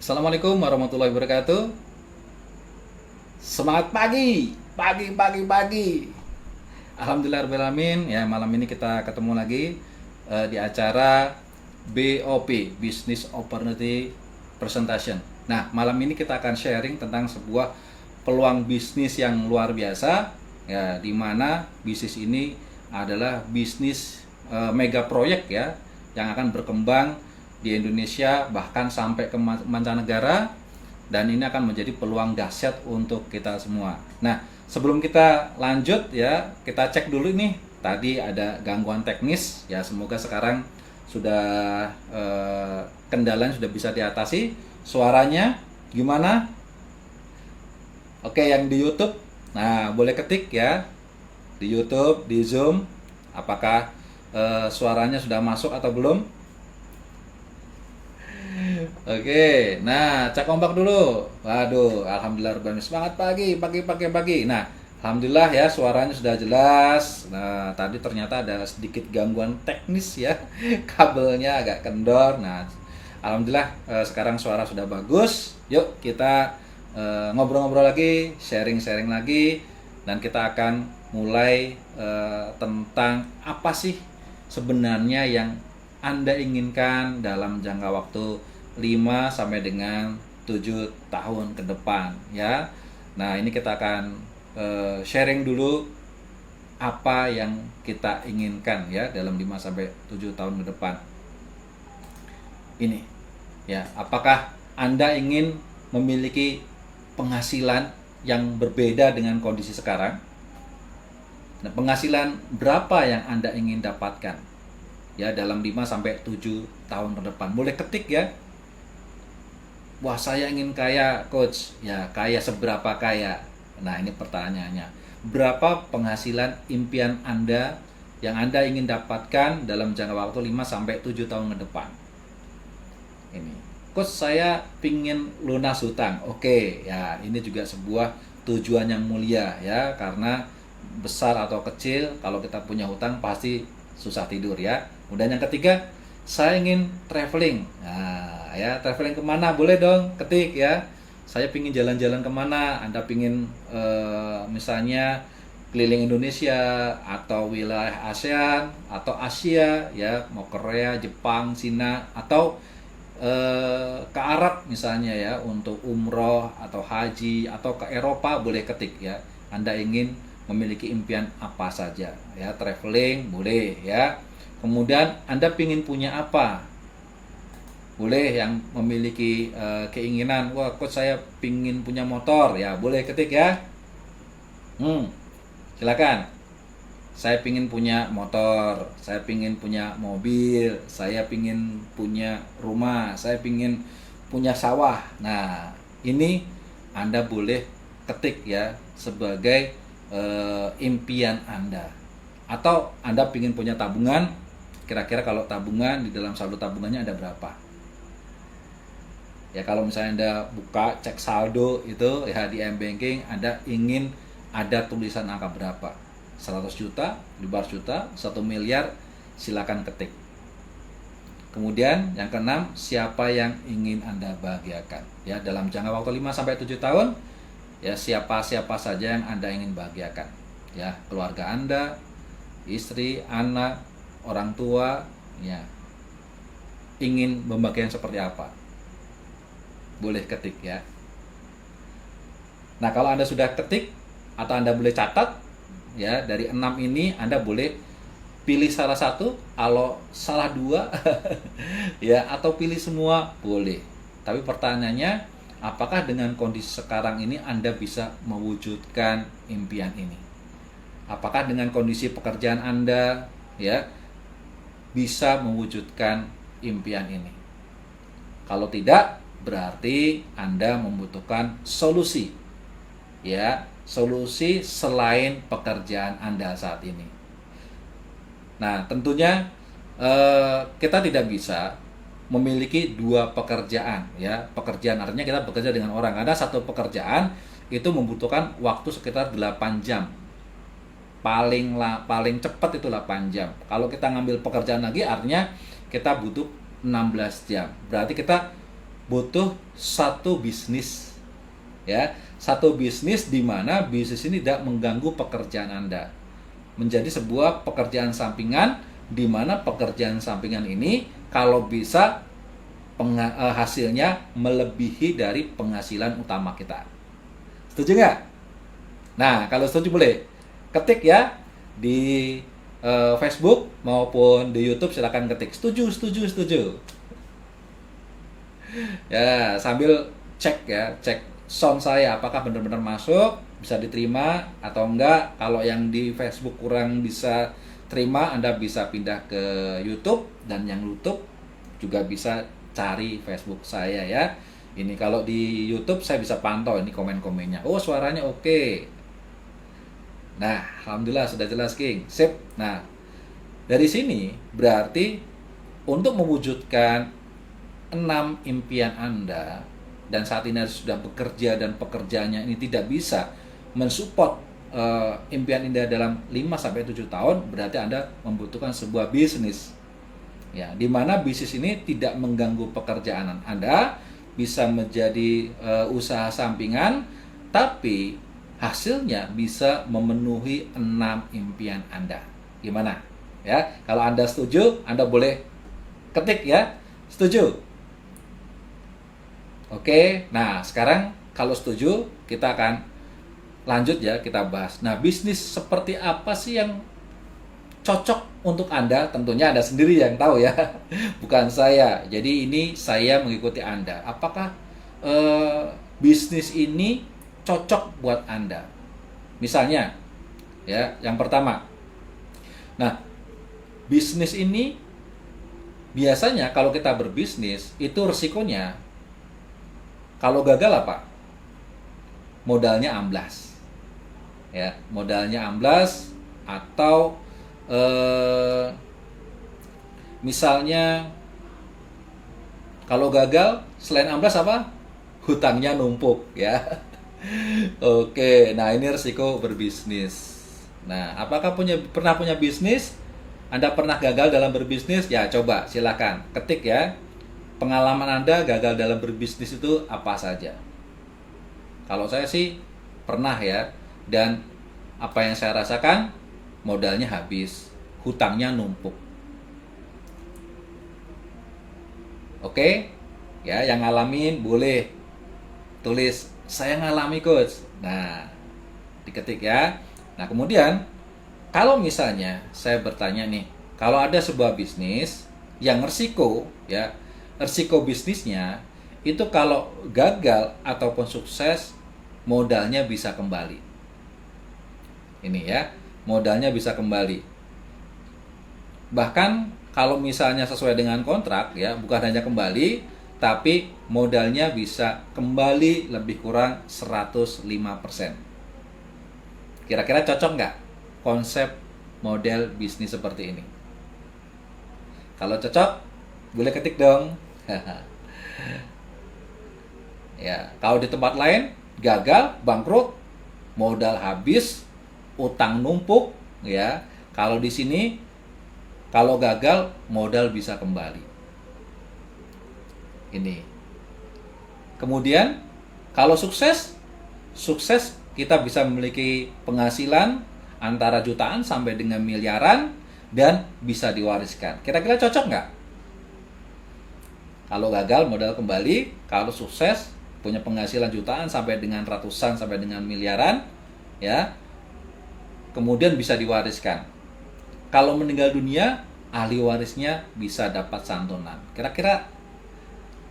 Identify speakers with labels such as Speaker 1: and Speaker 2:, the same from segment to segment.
Speaker 1: Assalamualaikum warahmatullahi wabarakatuh. Semangat pagi, pagi, pagi, pagi. Alhamdulillahirobbilalamin. Ya, malam ini kita ketemu lagi di acara BOP, Business Opportunity Presentation. Nah, malam ini kita akan sharing tentang sebuah peluang bisnis yang luar biasa, ya, di mana bisnis ini adalah bisnis mega proyek, ya, yang akan berkembang di Indonesia bahkan sampai ke mancanegara, dan ini akan menjadi peluang dahsyat untuk kita semua. Nah, sebelum kita lanjut, ya, kita cek dulu nih. Tadi ada gangguan teknis, ya, semoga sekarang sudah kendalanya sudah bisa diatasi. Suaranya gimana? Oke, yang di YouTube, nah, boleh ketik ya di YouTube, di Zoom, apakah suaranya sudah masuk atau belum? Oke, nah, cek ombak dulu. Waduh, alhamdulillah, semangat pagi, pagi, pagi, pagi. Nah, alhamdulillah ya, suaranya sudah jelas. Nah, tadi ternyata ada sedikit gangguan teknis ya, kabelnya agak kendor. Nah, alhamdulillah sekarang suara sudah bagus. Yuk kita ngobrol-ngobrol lagi, sharing-sharing lagi, dan kita akan mulai tentang apa sih sebenarnya yang Anda inginkan dalam jangka waktu 5 sampai dengan 7 tahun ke depan, ya. Nah, ini kita akan sharing dulu apa yang kita inginkan ya dalam 5 sampai 7 tahun ke depan. Ini ya, apakah Anda ingin memiliki penghasilan yang berbeda dengan kondisi sekarang? Nah, penghasilan berapa yang Anda ingin dapatkan ya dalam 5 sampai 7 tahun ke depan? Boleh ketik ya. Wah, saya ingin kaya, coach. Ya, kaya seberapa kaya? Nah, ini pertanyaannya. Berapa penghasilan impian Anda yang Anda ingin dapatkan dalam jangka waktu 5 sampai 7 tahun ke depan? Ini. Coach, saya pingin lunas hutang. Oke, ya, ini juga sebuah tujuan yang mulia ya, karena besar atau kecil, kalau kita punya hutang pasti susah tidur ya. Kemudian yang ketiga, saya ingin traveling. Nah, ya, traveling kemana? Boleh dong, ketik ya. Saya pingin jalan-jalan kemana? Anda pingin misalnya keliling Indonesia atau wilayah ASEAN atau Asia, ya, mau Korea, Jepang, Cina, atau ke Arab misalnya ya, untuk umroh atau haji, atau ke Eropa, boleh ketik ya. Anda ingin memiliki impian apa saja ya, traveling boleh ya. Kemudian Anda pingin punya apa? Boleh yang memiliki keinginan, wah, coach, saya pingin punya motor, ya, boleh ketik ya. Silakan. Saya pingin punya motor, saya pingin punya mobil, saya pingin punya rumah, saya pingin punya sawah. Nah, ini Anda boleh ketik ya sebagai impian Anda. Atau Anda pingin punya tabungan, kira-kira kalau tabungan, di dalam saldo tabungannya ada berapa? Ya, kalau misalnya Anda buka cek saldo itu ya di M-Banking, Anda ingin ada tulisan angka berapa? 100 juta, 500 juta, 1 miliar, silakan ketik. Kemudian yang keenam, siapa yang ingin Anda bahagiakan? Ya, dalam jangka waktu 5 sampai 7 tahun, ya, siapa-siapa saja yang Anda ingin bahagiakan. Ya, keluarga Anda, istri, anak, orang tua, ya. Ingin pembagian seperti apa? Boleh ketik ya. Nah, kalau Anda sudah ketik atau Anda boleh catat ya, dari 6 ini Anda boleh pilih salah satu, kalau salah 2 ya, atau pilih semua boleh. Tapi pertanyaannya, apakah dengan kondisi sekarang ini Anda bisa mewujudkan impian ini? Apakah dengan kondisi pekerjaan Anda ya bisa mewujudkan impian ini? Kalau tidak, berarti Anda membutuhkan solusi. Ya, solusi selain pekerjaan Anda saat ini. Nah, tentunya kita tidak bisa memiliki 2 pekerjaan ya. Pekerjaan artinya kita bekerja dengan orang. Karena satu pekerjaan itu membutuhkan waktu sekitar 8 jam. Paling cepat itu 8 jam. Kalau kita ngambil pekerjaan lagi, artinya kita butuh 16 jam. Berarti kita butuh satu bisnis, ya, satu bisnis di mana bisnis ini tidak mengganggu pekerjaan Anda, menjadi sebuah pekerjaan sampingan di mana pekerjaan sampingan ini kalau bisa hasilnya melebihi dari penghasilan utama kita. Setuju nggak? Nah, kalau setuju boleh ketik ya di Facebook maupun di YouTube, silakan ketik setuju, setuju, setuju. Ya, sambil cek ya, cek sound saya apakah benar-benar masuk, bisa diterima atau enggak. Kalau yang di Facebook kurang bisa terima, Anda bisa pindah ke YouTube, dan yang YouTube juga bisa cari Facebook saya ya. Ini kalau di YouTube saya bisa pantau ini komen-komennya. Oh, suaranya oke. Nah, alhamdulillah sudah jelas, King. Sip. Nah, dari sini berarti untuk mewujudkan 6 impian Anda, dan saat ini sudah bekerja dan pekerjaannya ini tidak bisa mensupport impian Anda dalam 5-7 tahun, berarti Anda membutuhkan sebuah bisnis. Ya, di mana bisnis ini tidak mengganggu pekerjaan Anda, bisa menjadi usaha sampingan, tapi hasilnya bisa memenuhi 6 impian Anda. Gimana? Ya, kalau Anda setuju, Anda boleh ketik ya, setuju. Oke, nah sekarang kalau setuju, kita akan lanjut ya, kita bahas. Nah, bisnis seperti apa sih yang cocok untuk Anda? Tentunya Anda sendiri yang tahu ya, bukan saya. Jadi ini saya mengikuti Anda. Apakah bisnis ini cocok buat Anda? Misalnya, ya, yang pertama. Nah, bisnis ini biasanya kalau kita berbisnis itu resikonya, kalau gagal apa? Modalnya amblas. Ya, modalnya amblas, atau misalnya kalau gagal selain amblas apa? Hutangnya numpuk ya. Oke, nah ini resiko berbisnis. Nah, apakah pernah punya bisnis? Anda pernah gagal dalam berbisnis? Ya, coba silakan ketik ya. Pengalaman Anda gagal dalam berbisnis itu apa saja? Kalau saya sih pernah ya, dan apa yang saya rasakan, modalnya habis, hutangnya numpuk. Oke? Ya, yang ngalamin boleh tulis, saya ngalami coach. Nah, diketik ya. Nah, kemudian kalau misalnya saya bertanya nih, kalau ada sebuah bisnis yang resiko ya, resiko bisnisnya itu kalau gagal ataupun sukses, modalnya bisa kembali. Ini ya, modalnya bisa kembali. Bahkan kalau misalnya sesuai dengan kontrak ya, bukan hanya kembali, tapi modalnya bisa kembali lebih kurang 105%. Kira-kira cocok nggak konsep model bisnis seperti ini? Kalau cocok, boleh ketik dong. Ya, kalau di tempat lain gagal, bangkrut, modal habis, utang numpuk, ya. Kalau di sini kalau gagal, modal bisa kembali. Ini. Kemudian kalau sukses kita bisa memiliki penghasilan antara jutaan sampai dengan miliaran dan bisa diwariskan. Kira-kira cocok nggak? Kalau gagal, modal kembali. Kalau sukses, punya penghasilan jutaan sampai dengan ratusan sampai dengan miliaran, ya. Kemudian bisa diwariskan. Kalau meninggal dunia, ahli warisnya bisa dapat santunan. Kira-kira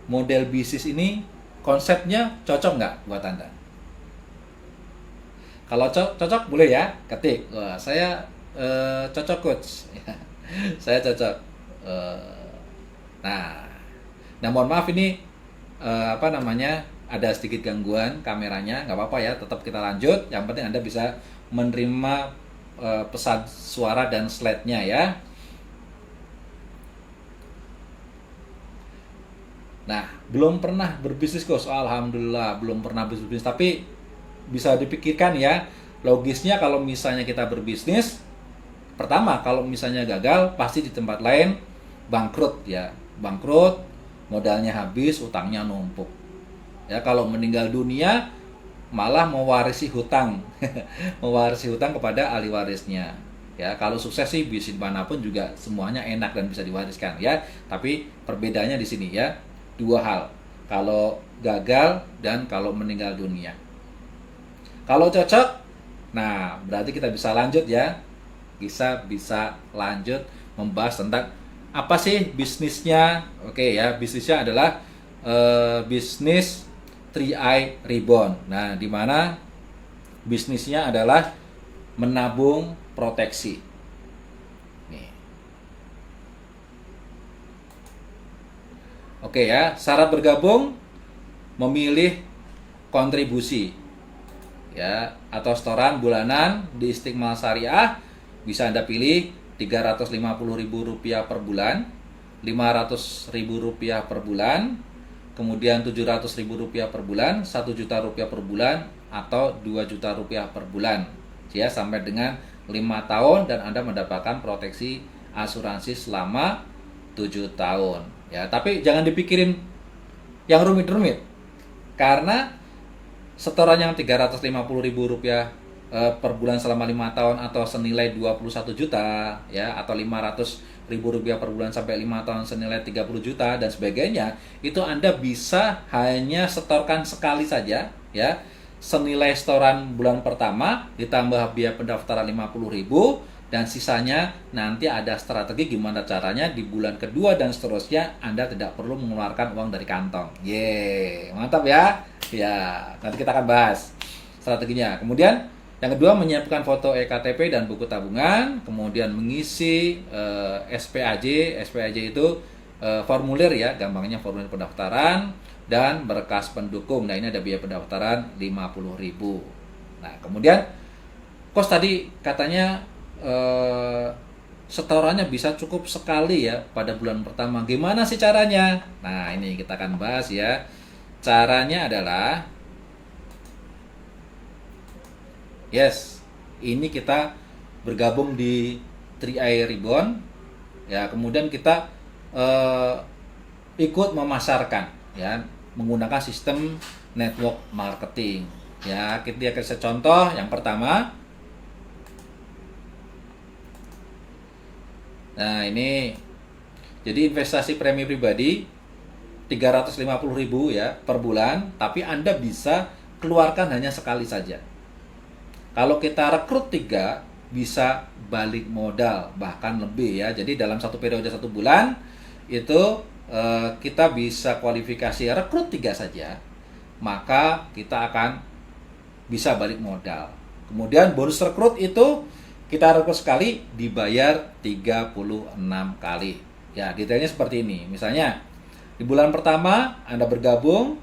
Speaker 1: model bisnis ini konsepnya cocok nggak buat Anda? Kalau cocok boleh ya ketik. Wah, saya cocok coach. Saya cocok. Nah, mohon maaf ini ada sedikit gangguan kameranya, nggak apa-apa ya, tetap kita lanjut. Yang penting Anda bisa menerima pesan suara dan slide-nya ya. Nah, belum pernah berbisnis coach. Alhamdulillah belum pernah berbisnis, tapi bisa dipikirkan ya, logisnya kalau misalnya kita berbisnis, pertama kalau misalnya gagal pasti di tempat lain bangkrut ya, bangkrut, modalnya habis, utangnya numpuk. Ya, kalau meninggal dunia malah mewarisi hutang, mewarisi hutang kepada ahli warisnya. Ya, kalau sukses sih bisnis manapun juga semuanya enak dan bisa diwariskan ya. Tapi perbedaannya di sini ya, dua hal. Kalau gagal dan kalau meninggal dunia. Kalau cocok, nah berarti kita bisa lanjut ya. Bisa lanjut membahas tentang apa sih bisnisnya. Oke ya, bisnisnya adalah bisnis 3i Reborn. Nah, di mana bisnisnya adalah menabung proteksi. Nih. Oke ya, syarat bergabung memilih kontribusi ya atau setoran bulanan di Istiqmal Syariah. Bisa Anda pilih Rp350.000 per bulan, Rp500.000 per bulan, kemudian Rp700.000 per bulan, Rp1.000.000 per bulan, atau Rp2.000.000 per bulan. Ya, sampai dengan 5 tahun dan Anda mendapatkan proteksi asuransi selama 7 tahun. Ya, tapi jangan dipikirin yang rumit-rumit. Karena setoran yang Rp350.000 per bulan selama 5 tahun atau senilai 21 juta ya, atau Rp500.000 per bulan sampai 5 tahun senilai 30 juta dan sebagainya, itu Anda bisa hanya setorkan sekali saja ya, senilai setoran bulan pertama ditambah biaya pendaftaran 50.000 dan sisanya nanti ada strategi gimana caranya di bulan kedua dan seterusnya Anda tidak perlu mengeluarkan uang dari kantong. Mantap ya. Ya, nanti kita akan bahas strateginya. Kemudian yang kedua, menyiapkan foto ektp dan buku tabungan, kemudian mengisi SPAJ. SPAJ itu formulir ya, gampangnya formulir pendaftaran dan berkas pendukung. Nah, ini ada biaya pendaftaran 50.000. Nah, kemudian kos tadi katanya setorannya bisa cukup sekali ya pada bulan pertama. Gimana sih caranya? Nah, ini kita akan bahas ya. Caranya adalah ini kita bergabung di 3i Reborn ya, kemudian kita ikut memasarkan ya menggunakan sistem network marketing ya. Kita kasih contoh yang pertama. Nah, ini jadi investasi premi pribadi Rp350.000 ya per bulan, tapi Anda bisa keluarkan hanya sekali saja. Kalau kita rekrut 3, bisa balik modal bahkan lebih ya. Jadi dalam satu periode 1 bulan itu kita bisa kualifikasi rekrut 3 saja, maka kita akan bisa balik modal. Kemudian bonus rekrut itu kita rekrut sekali dibayar 36 kali. Ya, detailnya seperti ini. Misalnya di bulan pertama Anda bergabung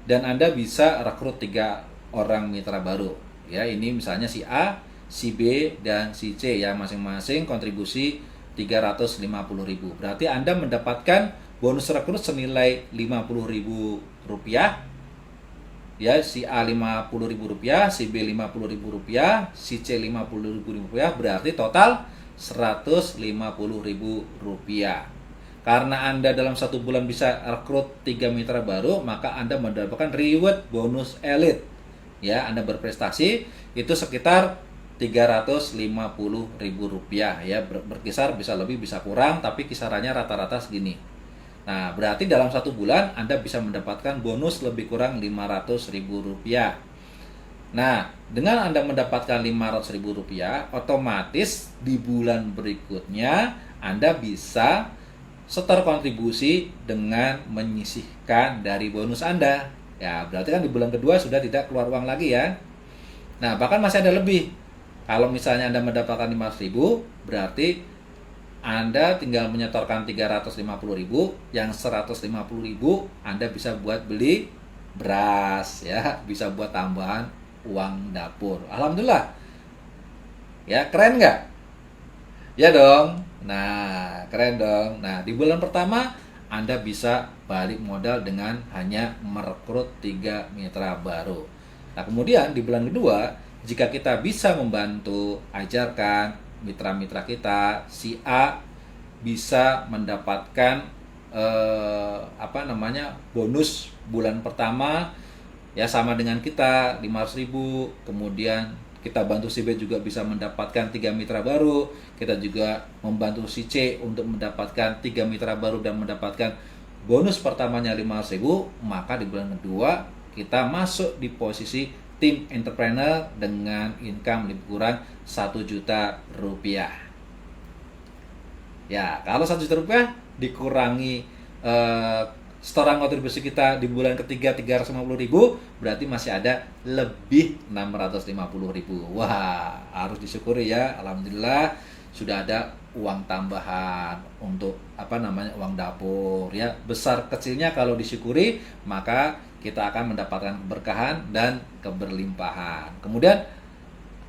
Speaker 1: dan Anda bisa rekrut 3 orang mitra baru. Ya, ini misalnya si A, si B, dan si C ya, masing-masing kontribusi Rp350.000. Berarti Anda mendapatkan bonus rekrut senilai Rp50.000. Ya, si A Rp50.000, si B Rp50.000, si C Rp50.000, berarti total Rp150.000. Karena Anda dalam 1 bulan bisa rekrut 3 mitra baru, maka Anda mendapatkan reward bonus elite. Ya, Anda berprestasi itu sekitar Rp350.000 ya, berkisar bisa lebih bisa kurang, tapi kisarannya rata-rata segini. Nah, berarti dalam 1 bulan Anda bisa mendapatkan bonus lebih kurang Rp500.000. Nah, dengan Anda mendapatkan Rp500.000, otomatis di bulan berikutnya Anda bisa setor kontribusi dengan menyisihkan dari bonus Anda. Ya, berarti kan di bulan kedua sudah tidak keluar uang lagi ya. Nah, bahkan masih ada lebih. Kalau misalnya Anda mendapatkan Rp500.000, berarti Anda tinggal menyetorkan Rp350.000, yang Rp150.000 Anda bisa buat beli beras ya, bisa buat tambahan uang dapur. Alhamdulillah. Ya, keren nggak? Ya dong. Nah, keren dong. Nah, di bulan pertama Anda bisa balik modal dengan hanya merekrut 3 mitra baru. Nah, kemudian di bulan kedua, jika kita bisa membantu ajarkan mitra-mitra kita, si A bisa mendapatkan bonus bulan pertama ya sama dengan kita 500.000, kemudian kita bantu si B juga bisa mendapatkan 3 mitra baru, kita juga membantu si C untuk mendapatkan 3 mitra baru dan mendapatkan bonus pertamanya 500.000, maka di bulan kedua kita masuk di posisi tim entrepreneur dengan income lebih kurang 1 juta rupiah. Ya, kalau 1 juta rupiah dikurangi setoran kontribusi kita di bulan ketiga 350.000, berarti masih ada lebih 650.000. Wah, harus disyukuri ya. Alhamdulillah sudah ada uang tambahan untuk uang dapur ya. Besar kecilnya kalau disyukuri, maka kita akan mendapatkan keberkahan dan keberlimpahan. Kemudian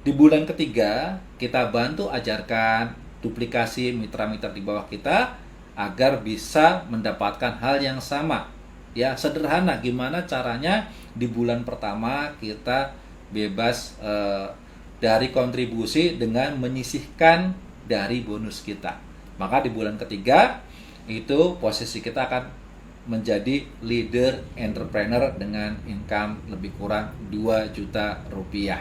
Speaker 1: di bulan ketiga kita bantu ajarkan duplikasi mitra-mitra di bawah kita agar bisa mendapatkan hal yang sama. Ya, sederhana gimana caranya di bulan pertama kita bebas dari kontribusi dengan menyisihkan dari bonus kita. Maka di bulan ketiga itu posisi kita akan menjadi leader entrepreneur dengan income lebih kurang 2 juta rupiah.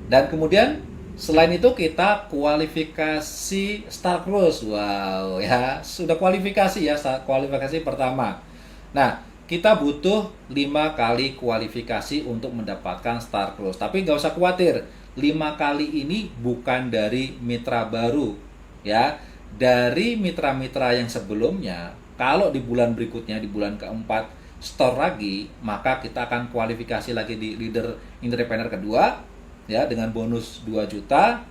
Speaker 1: Dan kemudian selain itu kita kualifikasi Star Cruise. Wow ya, sudah kualifikasi ya, kualifikasi pertama. Nah, kita butuh 5 kali kualifikasi untuk mendapatkan Star Cruise. Tapi nggak usah khawatir, 5 kali ini bukan dari mitra baru ya. Dari mitra-mitra yang sebelumnya, kalau di bulan berikutnya, di bulan keempat store lagi, maka kita akan kualifikasi lagi di leader entrepreneur kedua ya dengan bonus 2 juta,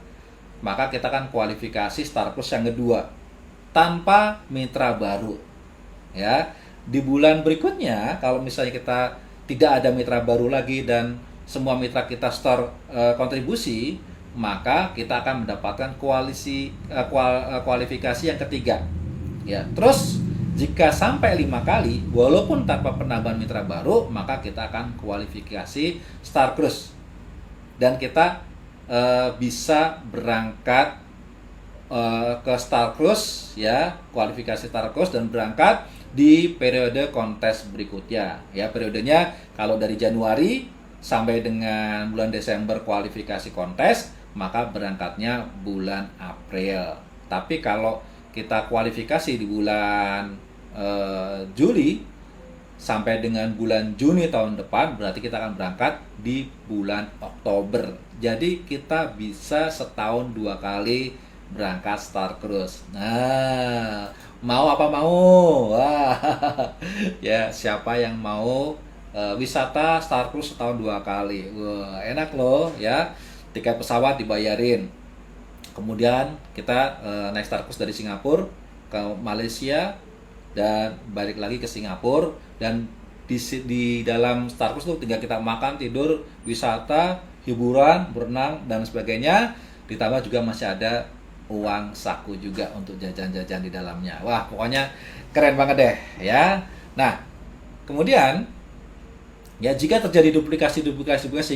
Speaker 1: maka kita akan kualifikasi Star Plus yang kedua tanpa mitra baru ya. Di bulan berikutnya kalau misalnya kita tidak ada mitra baru lagi dan semua mitra kita store kontribusi, maka kita akan mendapatkan kualifikasi yang ketiga ya. Terus jika sampai 5 kali walaupun tanpa penambahan mitra baru, maka kita akan kualifikasi Star Cruise. Dan kita bisa berangkat ke Star Cruise ya, kualifikasi Star Cruise dan berangkat di periode kontes berikutnya ya. Periodenya kalau dari Januari sampai dengan bulan Desember kualifikasi kontes, maka berangkatnya bulan April. Tapi kalau kita kualifikasi di bulan Juli sampai dengan bulan Juni tahun depan, berarti kita akan berangkat di bulan Oktober. Jadi kita bisa setahun 2 kali berangkat Star Cruise. Nah, mau apa mau? Wah, ya siapa yang mau wisata Star Cruise setahun 2 kali? Wah, enak loh ya. Tiket pesawat dibayarin. Kemudian kita naik Star Cruise dari Singapura ke Malaysia dan balik lagi ke Singapura, dan di dalam Star Cruise itu tinggal kita makan, tidur, wisata, hiburan, berenang dan sebagainya. Ditambah juga masih ada uang saku juga untuk jajan-jajan di dalamnya. Wah, pokoknya keren banget deh ya. Nah, kemudian ya jika terjadi duplikasi,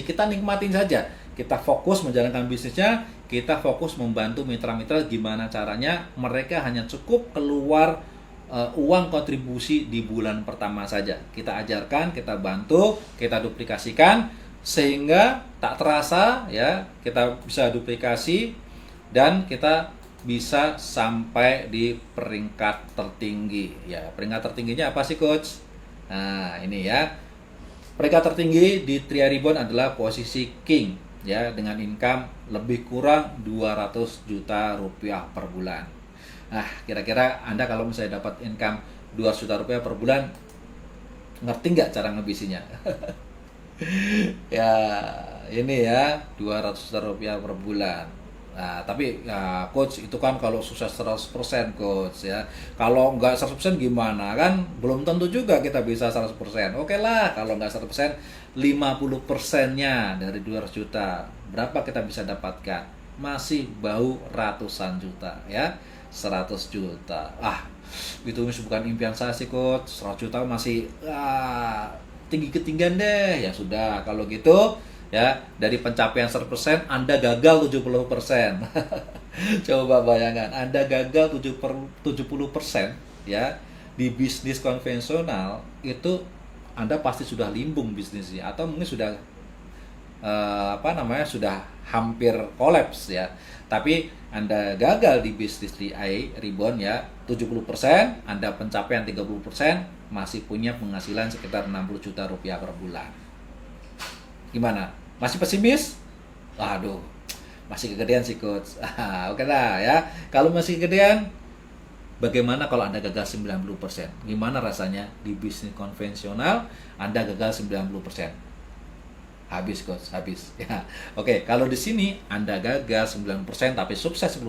Speaker 1: kita nikmatin saja. Kita fokus menjalankan bisnisnya, kita fokus membantu mitra-mitra gimana caranya mereka hanya cukup keluar uang kontribusi di bulan pertama saja. Kita ajarkan, kita bantu, kita duplikasikan sehingga tak terasa ya kita bisa duplikasi dan kita bisa sampai di peringkat tertinggi. Ya, peringkat tertingginya apa sih, Coach? Nah, ini ya. Peringkat tertinggi di Triaribon adalah posisi King ya, dengan income lebih kurang 200 juta rupiah per bulan. Nah, kira-kira Anda kalau misalnya dapat income 200 juta rupiah per bulan, ngerti nggak cara ngebisinya? Ya, ini ya, 200 juta rupiah per bulan. Nah, tapi ya, Coach, itu kan kalau sukses 100%, Coach ya. Kalau nggak 100% gimana? Kan belum tentu juga kita bisa 100%. Oke lah, kalau nggak 100%, 50%-nya dari 200 juta. Berapa kita bisa dapatkan? Masih bau ratusan juta ya. 100 juta. Itu bukan impian saya sih, Coach. 100 juta masih tinggi ketinggian deh. Ya sudah, kalau gitu ya, dari pencapaian 100% Anda gagal 70%. Coba bayangkan, Anda gagal 70%, ya, di bisnis konvensional itu Anda pasti sudah limbung bisnisnya, atau mungkin sudah sudah hampir kolaps ya. Tapi Anda gagal di bisnis DI Reborn ya, 70%, Anda pencapaian 30%, masih punya penghasilan sekitar 60 juta rupiah per bulan. Gimana? Masih pesimis? Waduh, masih kegedean sih coach. Oke lah ya. Kalau masih kegedean, bagaimana kalau Anda gagal 90%? Gimana rasanya di bisnis konvensional Anda gagal 90%? Habis coach, habis. Ya. Oke, kalau di sini Anda gagal 9% tapi sukses 10%,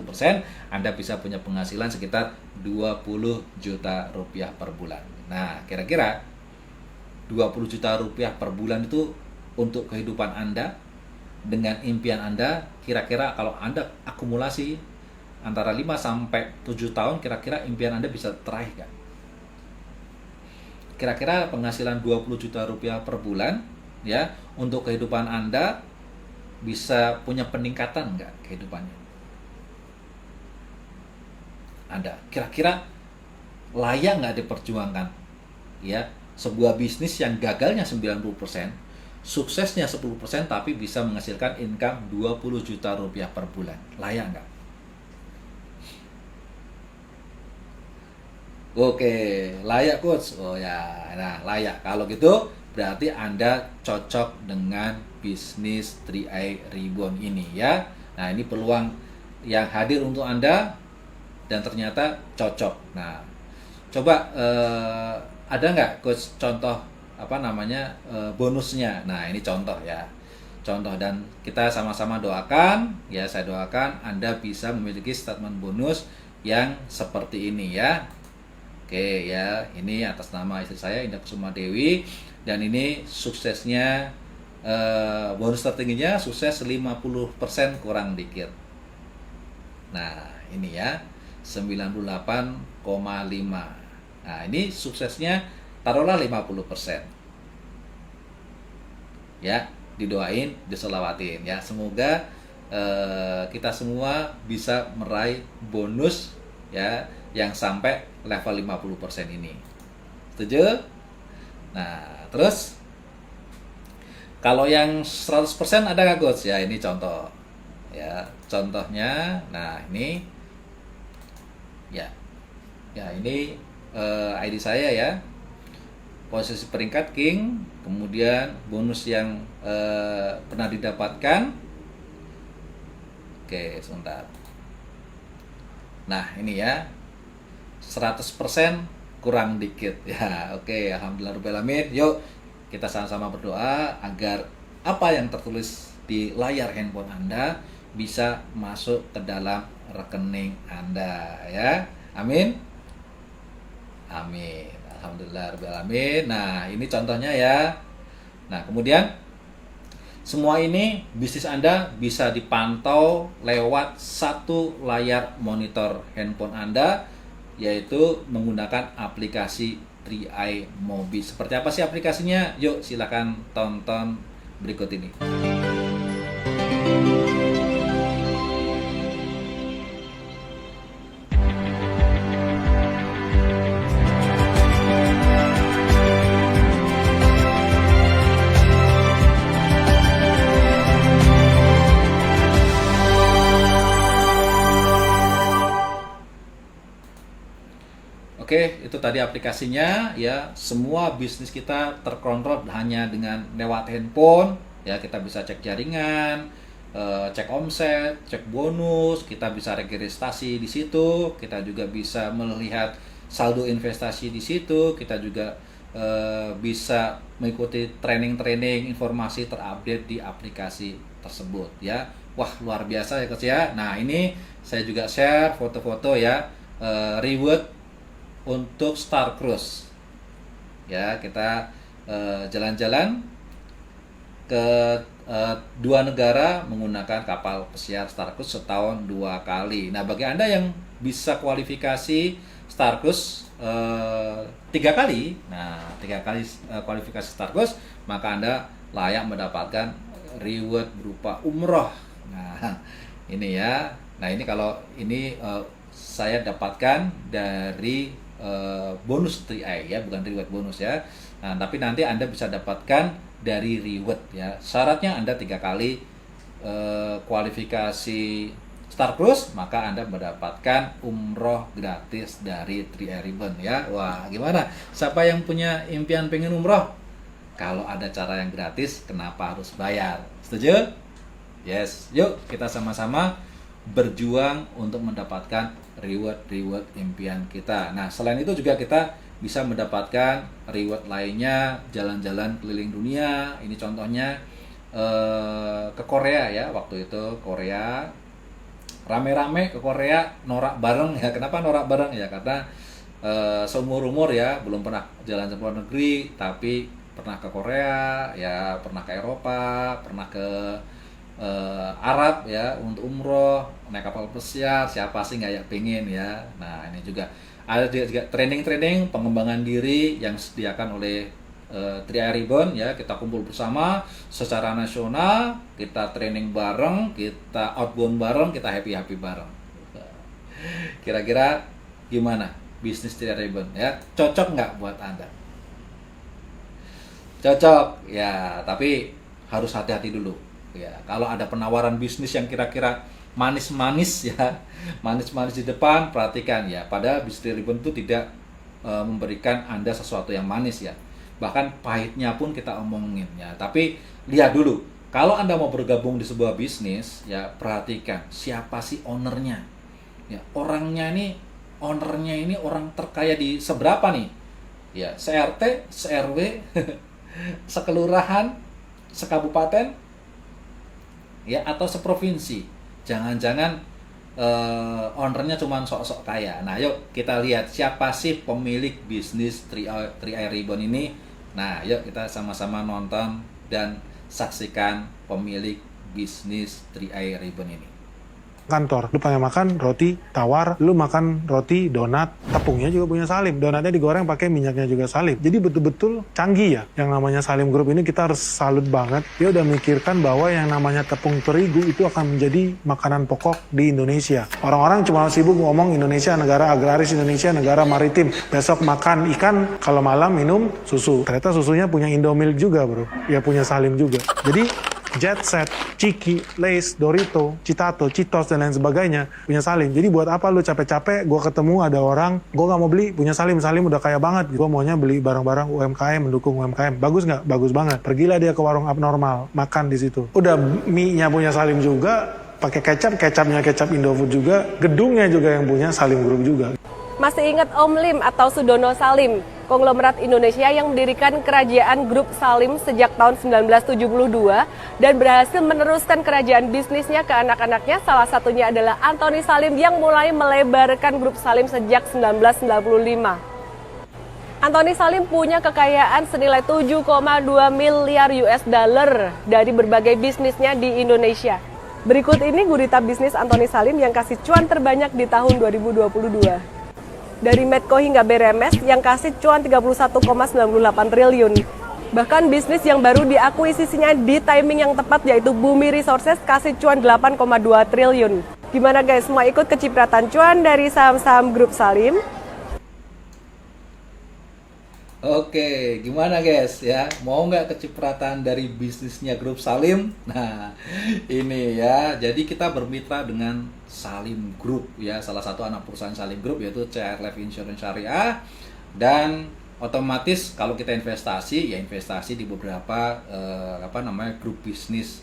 Speaker 1: Anda bisa punya penghasilan sekitar 20 juta rupiah per bulan. Nah, kira-kira 20 juta rupiah per bulan itu untuk kehidupan Anda dengan impian Anda, kira-kira kalau Anda akumulasi antara 5 sampai 7 tahun, kira-kira impian Anda bisa teraih gak? Kira-kira penghasilan 20 juta rupiah per bulan ya, untuk kehidupan Anda bisa punya peningkatan nggak kehidupannya Anda? Kira-kira layak nggak diperjuangkan ya, sebuah bisnis yang gagalnya 90%, suksesnya 10%, tapi bisa menghasilkan income 20 juta rupiah per bulan? Layak nggak? Oke, layak coach. Oh ya, nah layak. Kalau gitu berarti Anda cocok dengan bisnis 3i Reborn ini ya. Nah, ini peluang yang hadir untuk Anda dan ternyata cocok. Nah, coba ada nggak coach contoh bonusnya? Nah, ini contoh ya. Contoh, dan kita sama-sama doakan ya, saya doakan Anda bisa memiliki statement bonus yang seperti ini ya. Oke ya, ini atas nama istri saya Indah Kusuma Dewi, dan ini suksesnya bonus tertingginya sukses 50% kurang dikit. Nah, ini ya 98,5. Nah, ini suksesnya taruhlah 50%. Ya, didoain, diselawatin ya. Semoga kita semua bisa meraih bonus ya yang sampai level 50% ini. Setuju? Nah, terus kalau yang 100% ada nggak coach? Ya, ini contoh. Ya, contohnya. Nah, ini ya. Ya, ini ID saya ya. Posisi peringkat king, kemudian bonus yang pernah didapatkan. Oke, sebentar. Nah, ini ya. 100% kurang dikit ya. Oke, alhamdulillah rabbil alamin. Yuk kita sama-sama berdoa agar apa yang tertulis di layar handphone Anda bisa masuk ke dalam rekening Anda ya. Amin. Amin. Alhamdulillah rabbil alamin. Nah, ini contohnya ya. Nah, kemudian semua ini bisnis Anda bisa dipantau lewat satu layar monitor handphone Anda, yaitu menggunakan aplikasi 3i Mobi. Seperti apa sih aplikasinya? Yuk silakan tonton berikut ini. Oke, itu tadi aplikasinya ya. Semua bisnis kita terkontrol hanya dengan lewat handphone ya. Kita bisa cek jaringan, cek omset, cek bonus, kita bisa registrasi di situ, kita juga bisa melihat saldo investasi di situ, kita juga bisa mengikuti training-training informasi terupdate di aplikasi tersebut ya. Wah, luar biasa ya coach ya. Nah, ini saya juga share foto-foto ya, reward untuk Star Cruise ya. Kita jalan-jalan ke dua negara menggunakan kapal pesiar Star Cruise setahun 2 kali. Nah, bagi Anda yang bisa kualifikasi Star Cruise 3 kali, nah 3 kali kualifikasi Star Cruise, maka Anda layak mendapatkan reward berupa umroh. Nah, ini ya. Nah, ini kalau ini saya dapatkan dari bonus 3i ya, bukan reward bonus ya. Nah, tapi nanti Anda bisa dapatkan dari reward ya. Syaratnya Anda 3 kali kualifikasi Star Cruise, maka Anda mendapatkan umroh gratis dari 3i Ribbon ya. Wah, gimana? Siapa yang punya impian pengen umroh? Kalau ada cara yang gratis, kenapa harus bayar? Setuju? Yes. Yuk, kita sama-sama berjuang untuk mendapatkan reward impian kita. Nah, selain itu juga kita bisa mendapatkan reward lainnya, jalan-jalan keliling dunia. Ini contohnya ke Korea ya. Waktu itu Korea, rame-rame ke Korea, norak bareng ya. Kenapa norak bareng ya? Karena seumur-umur ya belum pernah jalan ke luar negeri, tapi pernah ke Korea ya, pernah ke Eropa, pernah ke Arab ya untuk umroh, naik kapal pesiar. Siapa sih nggak ya pengen ya. Nah, ini juga ada juga training pengembangan diri yang disediakan oleh 3i Ribbon ya. Kita kumpul bersama secara nasional, kita training bareng, kita outbound bareng, kita happy bareng. Kira-kira gimana bisnis 3i Ribbon ya? Cocok nggak buat Anda? Cocok ya, tapi harus hati-hati dulu ya. Kalau ada penawaran bisnis yang kira-kira manis-manis ya, manis-manis di depan, perhatikan ya. Padahal bisnis Ribbon itu tidak memberikan Anda sesuatu yang manis ya. Bahkan pahitnya pun kita omongin ya. Tapi lihat dulu, kalau Anda mau bergabung di sebuah bisnis ya, perhatikan siapa sih ownernya ya. Ownernya ini orang terkaya di seberapa nih ya, se-RT, se-RW, sekelurahan, sekabupaten ya, atau seprovinsi. Jangan-jangan ownernya cuma sok-sok kaya. Nah, yuk kita lihat siapa sih pemilik bisnis 3i Ribbon ini. Nah, yuk kita sama-sama nonton dan saksikan pemilik bisnis 3i Ribbon ini.
Speaker 2: Kantor, lu pengen makan roti tawar, lu makan roti donat, tepungnya juga punya Salim, donatnya digoreng pakai minyaknya juga Salim. Jadi betul-betul canggih ya. Yang namanya Salim Group ini kita harus salut banget. Dia udah mikirkan bahwa yang namanya tepung terigu itu akan menjadi makanan pokok di Indonesia. Orang-orang cuma sibuk ngomong Indonesia negara agraris, Indonesia negara maritim. Besok makan ikan, kalau malam minum susu. Ternyata susunya punya Indomilk juga, bro. Ya punya Salim juga. Jadi Jet Set, Chiki, Lay's, Dorito, Citato, Cheetos, dan lain sebagainya punya Salim. Jadi buat apa lu capek-capek, gue ketemu ada orang, gue gak mau beli, punya Salim udah kaya banget. Gue maunya beli barang-barang UMKM, mendukung UMKM. Bagus gak? Bagus banget. Pergilah dia ke warung abnormal, makan di situ. Udah mie-nya punya Salim juga, pakai kecapnya kecap Indofood juga, gedungnya juga yang punya Salim Group juga.
Speaker 3: Masih ingat Om Lim atau Sudono Salim, konglomerat Indonesia yang mendirikan kerajaan grup Salim sejak tahun 1972 dan berhasil meneruskan kerajaan bisnisnya ke anak-anaknya. Salah satunya adalah Anthony Salim yang mulai melebarkan grup Salim sejak 1995. Anthony Salim punya kekayaan senilai 7,2 miliar US dollar dari berbagai bisnisnya di Indonesia. Berikut ini gurita bisnis Anthony Salim yang kasih cuan terbanyak di tahun 2022. Dari Medco hingga Beremes yang kasih cuan 31,98 triliun. Bahkan bisnis yang baru diakuisisinya di timing yang tepat yaitu Bumi Resources kasih cuan 8,2 triliun. Gimana guys, mau ikut kecipratan cuan dari saham-saham grup Salim?
Speaker 1: Oke, gimana guys ya? Mau nggak kecipratan dari bisnisnya grup Salim? Nah, ini ya. Jadi kita bermitra dengan Salim Group ya, salah satu anak perusahaan Salim Group yaitu CR Life Insurance Syariah. Dan otomatis kalau kita investasi ya investasi di beberapa grup bisnis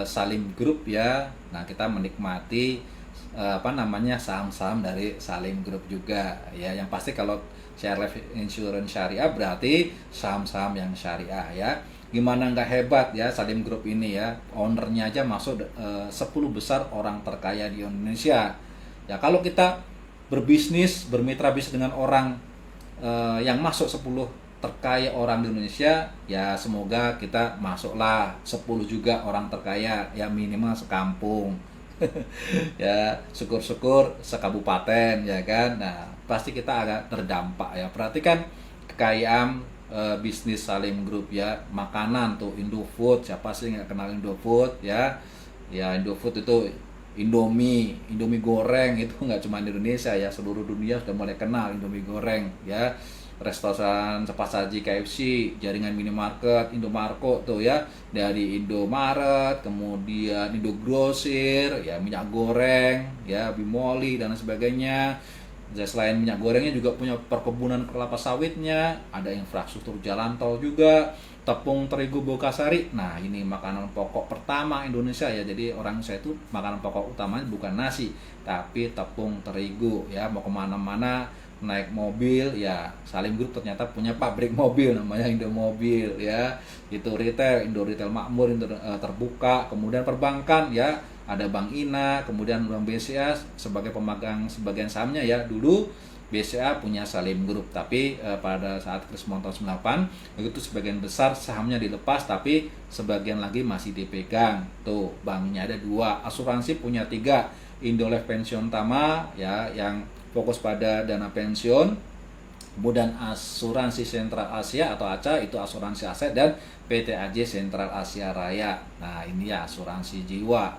Speaker 1: Salim Group ya. Nah, kita menikmati saham-saham dari Salim Group juga ya. Yang pasti kalau CR Life Insurance Syariah berarti saham-saham yang syariah ya. Gimana nggak hebat ya Salim Group ini ya. Ownernya aja masuk 10 besar orang terkaya di Indonesia. Ya kalau kita berbisnis, bermitra bisnis dengan orang yang masuk 10 terkaya orang di Indonesia, ya semoga kita masuklah 10 juga orang terkaya ya, minimal sekampung. Ya syukur-syukur sekabupaten ya kan. Nah pasti kita agak terdampak ya. Perhatikan kekayaan bisnis Salim Group ya. Makanan tuh Indofood, siapa sih nggak kenal Indofood ya. Ya Indofood itu Indomie goreng itu nggak cuma di Indonesia ya, seluruh dunia sudah mulai kenal Indomie goreng ya. Restoran cepat saji KFC, jaringan minimarket, Indomarko tuh ya, dari Indomaret, kemudian Indogrosir, ya minyak goreng, ya Bimoli dan lain sebagainya. Dan selain minyak gorengnya juga punya perkebunan kelapa sawitnya, ada infrastruktur jalan tol juga, tepung terigu Bokasari. Nah, ini makanan pokok pertama Indonesia ya. Jadi orang saya itu makanan pokok utamanya bukan nasi, tapi tepung terigu ya. Mau kemana-mana naik mobil ya, Salim Group ternyata punya pabrik mobil namanya Indomobil ya. Itu retail, Indo Retail Makmur, terbuka, kemudian perbankan ya, ada Bank Ina, kemudian Bank BCA sebagai pemegang sebagian sahamnya ya. Dulu BCA punya Salim Group, tapi pada saat krisis tahun 98 itu sebagian besar sahamnya dilepas, tapi sebagian lagi masih dipegang. Tuh, banknya ada 2, asuransi punya 3, Indo Life Pension Tama ya yang fokus pada dana pensiun, kemudian asuransi Sentral Asia atau ACA itu asuransi aset, dan PT AJ Sentral Asia Raya. Nah, ini ya asuransi jiwa.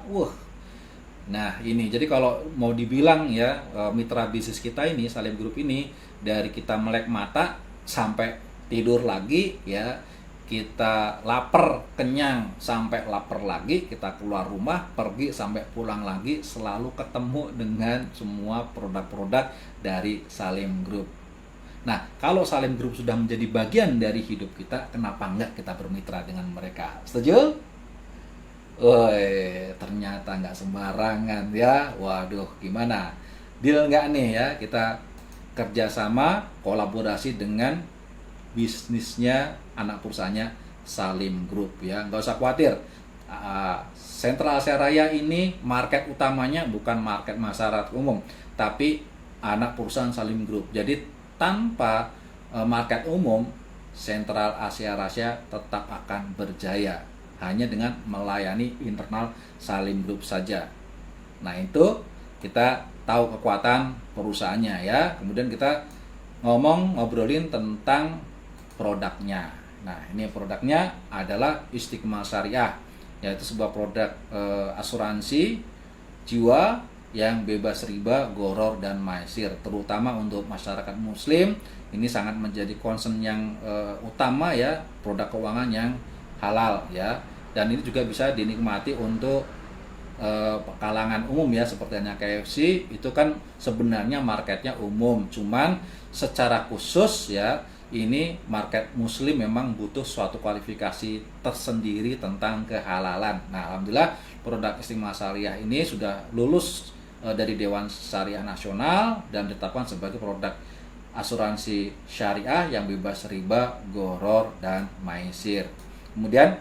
Speaker 1: Nah, ini jadi kalau mau dibilang ya, mitra bisnis kita ini Salim Group ini, dari kita melek mata sampai tidur lagi ya, kita lapar kenyang sampai lapar lagi, kita keluar rumah pergi sampai pulang lagi, selalu ketemu dengan semua produk-produk dari Salim Group. Nah, kalau Salim Group sudah menjadi bagian dari hidup kita, kenapa enggak kita bermitra dengan mereka? Setuju? Woi, ternyata nggak sembarangan ya. Waduh, gimana? Deal nggak nih ya kita kerjasama, kolaborasi dengan bisnisnya, anak perusahaannya Salim Group ya. Nggak usah khawatir, Sentral Asia Raya ini market utamanya bukan market masyarakat umum, tapi anak perusahaan Salim Group. Jadi tanpa market umum, Sentral Asia Raya tetap akan berjaya hanya dengan melayani internal Salim Group saja. Nah, itu kita tahu kekuatan perusahaannya ya. Kemudian kita ngobrolin tentang produknya. Nah, ini produknya adalah Istiqmal Syariah, yaitu sebuah produk asuransi jiwa yang bebas riba, goror, dan maisir, terutama untuk masyarakat muslim. Ini sangat menjadi concern yang utama ya, produk keuangan yang halal ya, dan ini juga bisa dinikmati untuk kalangan umum ya, seperti hanya KFC itu kan sebenarnya marketnya umum, cuman secara khusus ya, ini market muslim memang butuh suatu kualifikasi tersendiri tentang kehalalan. Nah, alhamdulillah produk Istiqmal Syariah ini sudah lulus dari Dewan Syariah Nasional dan ditetapkan sebagai produk asuransi syariah yang bebas riba, goror, dan maisir. Kemudian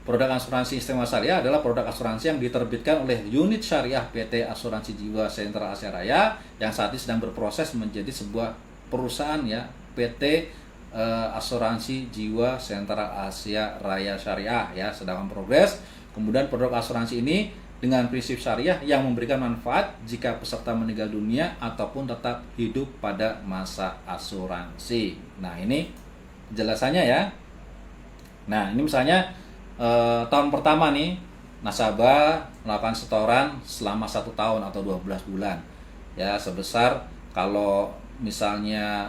Speaker 1: produk asuransi Istiqmal Syariah adalah produk asuransi yang diterbitkan oleh unit syariah PT Asuransi Jiwa Sentral Asia Raya yang saat ini sedang berproses menjadi sebuah perusahaan ya, PT Asuransi Jiwa Sentral Asia Raya Syariah ya, sedang progres. Kemudian produk asuransi ini dengan prinsip syariah yang memberikan manfaat jika peserta meninggal dunia ataupun tetap hidup pada masa asuransi. Nah, ini penjelasannya ya. Nah, ini misalnya tahun pertama nih nasabah melakukan setoran selama 1 tahun atau 12 bulan ya, sebesar kalau misalnya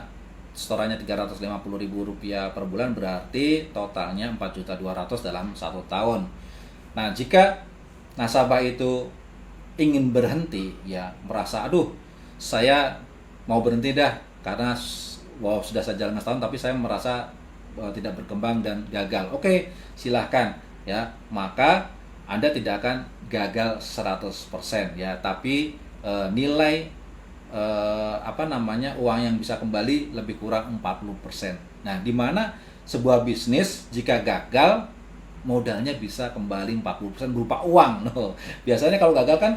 Speaker 1: setorannya Rp350.000 per bulan, berarti totalnya 4.200.000 dalam 1 tahun. Nah, jika nasabah itu ingin berhenti ya, merasa aduh saya mau berhenti dah karena sudah saya jalan setahun tapi saya merasa tidak berkembang dan gagal. Oke, silahkan ya, maka Anda tidak akan gagal 100% ya, tapi nilai uang yang bisa kembali lebih kurang 40%. Nah, di mana sebuah bisnis jika gagal modalnya bisa kembali 40% berupa uang. Biasanya kalau gagal kan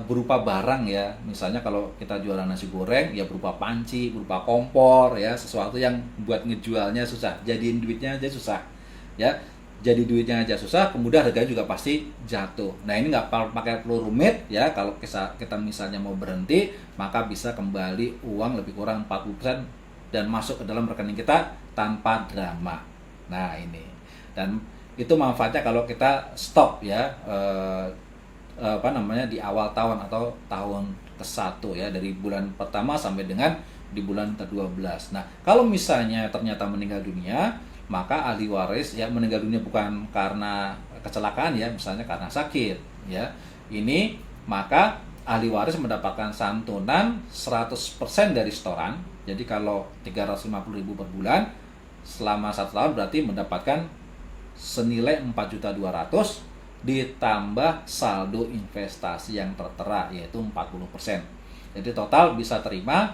Speaker 1: berupa barang ya, misalnya kalau kita jualan nasi goreng ya berupa panci, berupa kompor ya, sesuatu yang buat ngejualnya susah, jadiin duitnya aja susah ya, jadi duitnya aja susah, kemudian harganya juga pasti jatuh. Nah, ini nggak pakai perlu rumit ya, kalau kita misalnya mau berhenti maka bisa kembali uang lebih kurang 40% dan masuk ke dalam rekening kita tanpa drama. Nah, ini dan itu manfaatnya kalau kita stop ya, di awal tahun atau tahun ke-1 ya, dari bulan pertama sampai dengan di bulan ke-12. Nah, kalau misalnya ternyata meninggal dunia, maka ahli waris ya meninggal dunia bukan karena kecelakaan ya, misalnya karena sakit ya. Ini maka ahli waris mendapatkan santunan 100% dari setoran. Jadi kalau 350.000 per bulan selama 1 tahun berarti mendapatkan senilai 4.200.000 ditambah saldo investasi yang tertera yaitu 40%. Jadi total bisa terima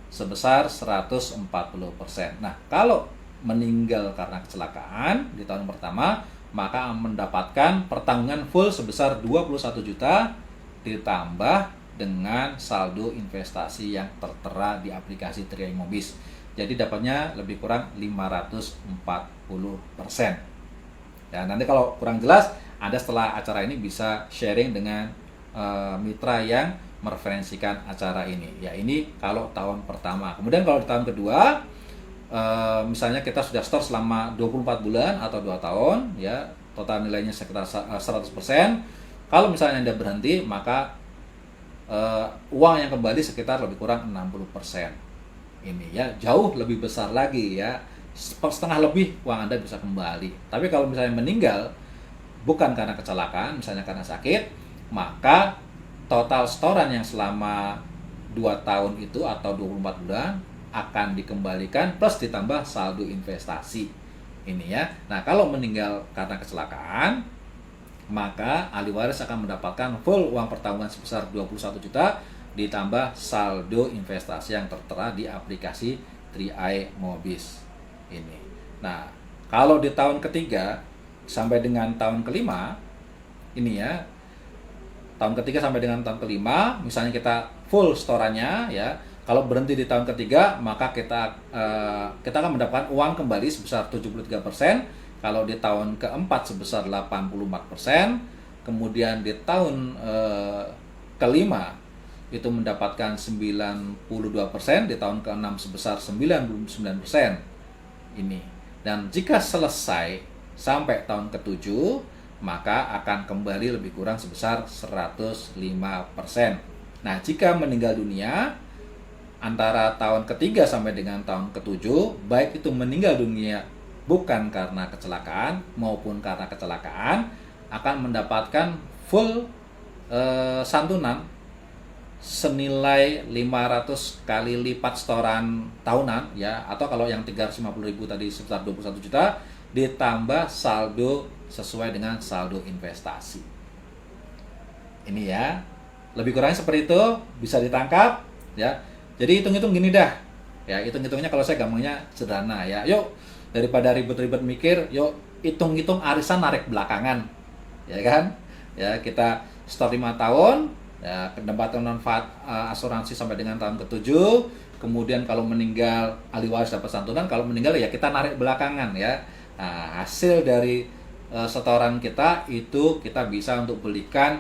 Speaker 1: sebesar 140%. Nah, kalau meninggal karena kecelakaan di tahun pertama, maka mendapatkan pertanggungan full sebesar 21 juta ditambah dengan saldo investasi yang tertera di aplikasi Tri Mobis. Jadi dapatnya lebih kurang 540%. Dan nanti kalau kurang jelas, Anda setelah acara ini bisa sharing dengan mitra yang mereferensikan acara ini. Ya, ini kalau tahun pertama. Kemudian kalau di tahun kedua, misalnya kita sudah store selama 24 bulan atau 2 tahun, ya total nilainya sekitar 100%. Kalau misalnya Anda berhenti, maka uang yang kembali sekitar lebih kurang 60%. Ini ya jauh lebih besar lagi ya, setengah lebih uang Anda bisa kembali. Tapi kalau misalnya meninggal bukan karena kecelakaan, misalnya karena sakit, maka total setoran yang selama 2 tahun itu atau 24 bulan akan dikembalikan plus ditambah saldo investasi. Ini ya. Nah, kalau meninggal karena kecelakaan, maka ahli waris akan mendapatkan full uang pertanggungan sebesar 21 juta ditambah saldo investasi yang tertera di aplikasi Tri Mobis ini. Nah, kalau di tahun ketiga sampai dengan tahun kelima, ini ya, tahun ketiga sampai dengan tahun kelima, misalnya kita full setorannya ya, kalau berhenti di tahun ketiga, maka kita akan mendapatkan uang kembali sebesar 73%. Kalau di tahun keempat sebesar 84%, kemudian di tahun kelima itu mendapatkan 92%, di tahun keenam sebesar 99%. Ini. Dan jika selesai sampai tahun ketujuh, maka akan kembali lebih kurang sebesar 105%. Nah, jika meninggal dunia antara tahun ketiga sampai dengan tahun ketujuh, baik itu meninggal dunia bukan karena kecelakaan maupun karena kecelakaan, akan mendapatkan full santunan senilai 500 kali lipat setoran tahunan ya, atau kalau yang 350.000 tadi sebesar 21 juta ditambah saldo sesuai dengan saldo investasi. Ini ya, lebih kurang seperti itu, bisa ditangkap ya. Jadi hitung-hitung gini dah ya, hitung-hitungnya kalau saya gampangnya sederhana ya. Yuk, daripada ribet-ribet mikir, yuk hitung-hitung arisan narik belakangan ya kan ya. Kita store 5 tahun ya, kedapatan manfaat asuransi sampai dengan tahun ke-7. Kemudian kalau meninggal ahli waris dapat santunan, kalau meninggal ya kita narik belakangan ya. Nah, hasil dari setoran kita itu kita bisa untuk belikan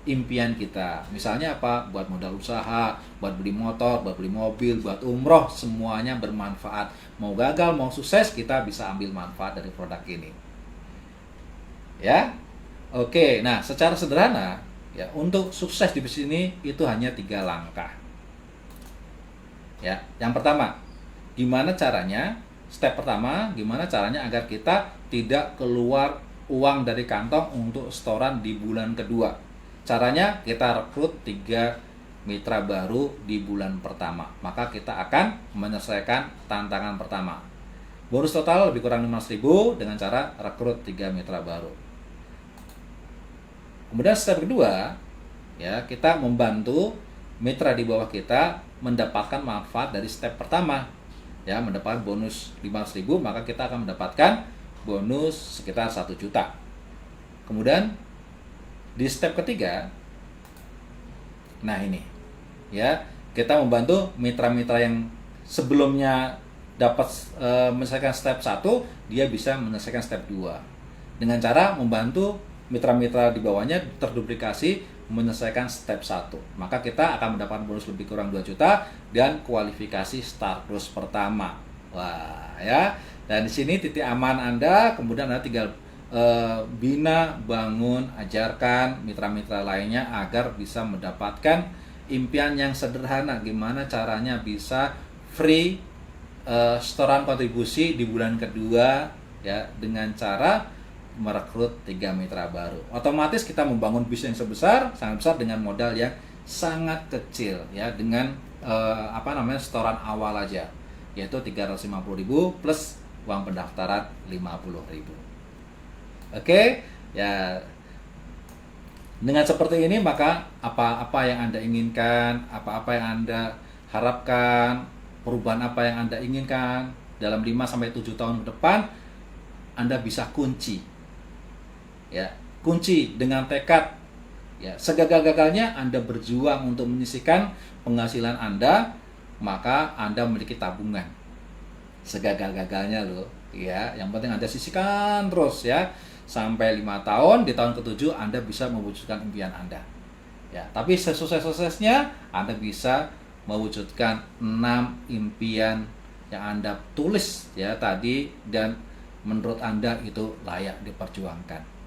Speaker 1: impian kita. Misalnya apa? Buat modal usaha, buat beli motor, buat beli mobil, buat umroh, semuanya bermanfaat. Mau gagal, mau sukses, kita bisa ambil manfaat dari produk ini. Ya. Oke, nah secara sederhana ya, untuk sukses di bisnis ini itu hanya 3 langkah. Ya, yang pertama, gimana caranya? Step pertama, gimana caranya agar kita tidak keluar uang dari kantong untuk setoran di bulan kedua. Caranya kita rekrut 3 mitra baru di bulan pertama. Maka kita akan menyelesaikan tantangan pertama. Bonus total lebih kurang 500.000 dengan cara rekrut 3 mitra baru. Kemudian step kedua, ya, kita membantu mitra di bawah kita mendapatkan manfaat dari step pertama. Ya, mendapatkan bonus 500.000, maka kita akan mendapatkan bonus sekitar 1 juta. Kemudian di step ketiga, nah ini ya, kita membantu mitra-mitra yang sebelumnya dapat menyelesaikan step 1, dia bisa menyelesaikan step 2 dengan cara membantu mitra-mitra di bawahnya terduplikasi menyelesaikan step 1. Maka kita akan mendapatkan bonus lebih kurang 2 juta dan kualifikasi Star Plus pertama. Wah, ya. Dan di sini titik aman Anda, kemudian Anda tinggal bina, bangun, ajarkan mitra-mitra lainnya agar bisa mendapatkan impian yang sederhana. Gimana caranya bisa free setoran kontribusi di bulan kedua ya, dengan cara merekrut 3 mitra baru. Otomatis kita membangun bisnis yang sangat besar dengan modal yang sangat kecil ya, dengan setoran awal aja, yaitu 350.000 plus uang pendaftaran 50.000. Oke, ya. Dengan seperti ini maka apa-apa yang Anda inginkan, apa-apa yang Anda harapkan, perubahan apa yang Anda inginkan dalam 5-7 tahun ke depan, Anda bisa kunci. Ya, kunci dengan tekad. Ya, segagal-gagalnya Anda berjuang untuk menyisihkan penghasilan Anda, maka Anda memiliki tabungan. Segagal-gagalnya loh, ya. Yang penting Anda sisihkan terus ya. Sampai 5 tahun, di tahun ke-7 Anda bisa mewujudkan impian Anda. Ya, tapi sesukses-suksesnya Anda bisa mewujudkan 6 impian yang Anda tulis ya tadi, dan menurut Anda itu layak diperjuangkan.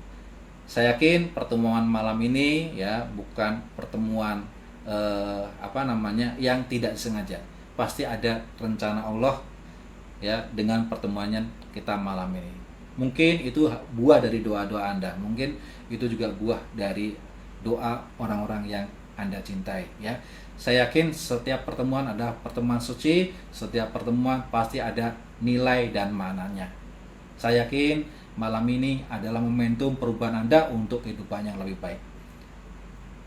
Speaker 1: Saya yakin pertemuan malam ini ya bukan pertemuan yang tidak disengaja. Pasti ada rencana Allah ya dengan pertemuannya kita malam ini. Mungkin itu buah dari doa-doa Anda, mungkin itu juga buah dari doa orang-orang yang Anda cintai ya. Saya yakin setiap pertemuan adalah pertemuan suci, setiap pertemuan pasti ada nilai dan maknanya. Saya yakin malam ini adalah momentum perubahan Anda untuk kehidupan yang lebih baik.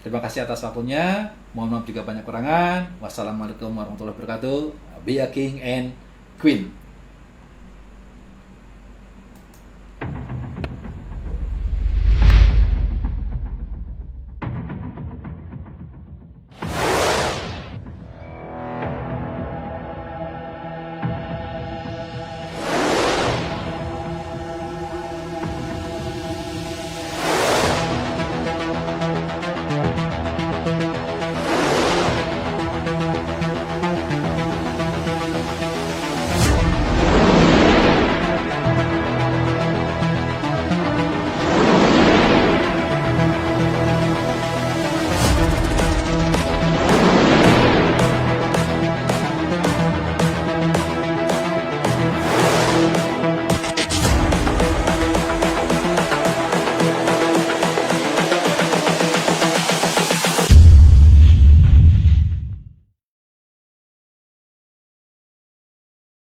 Speaker 1: Terima kasih atas waktunya, mohon maaf juga banyak kurangan. Wassalamualaikum warahmatullahi wabarakatuh. Be a king and queen.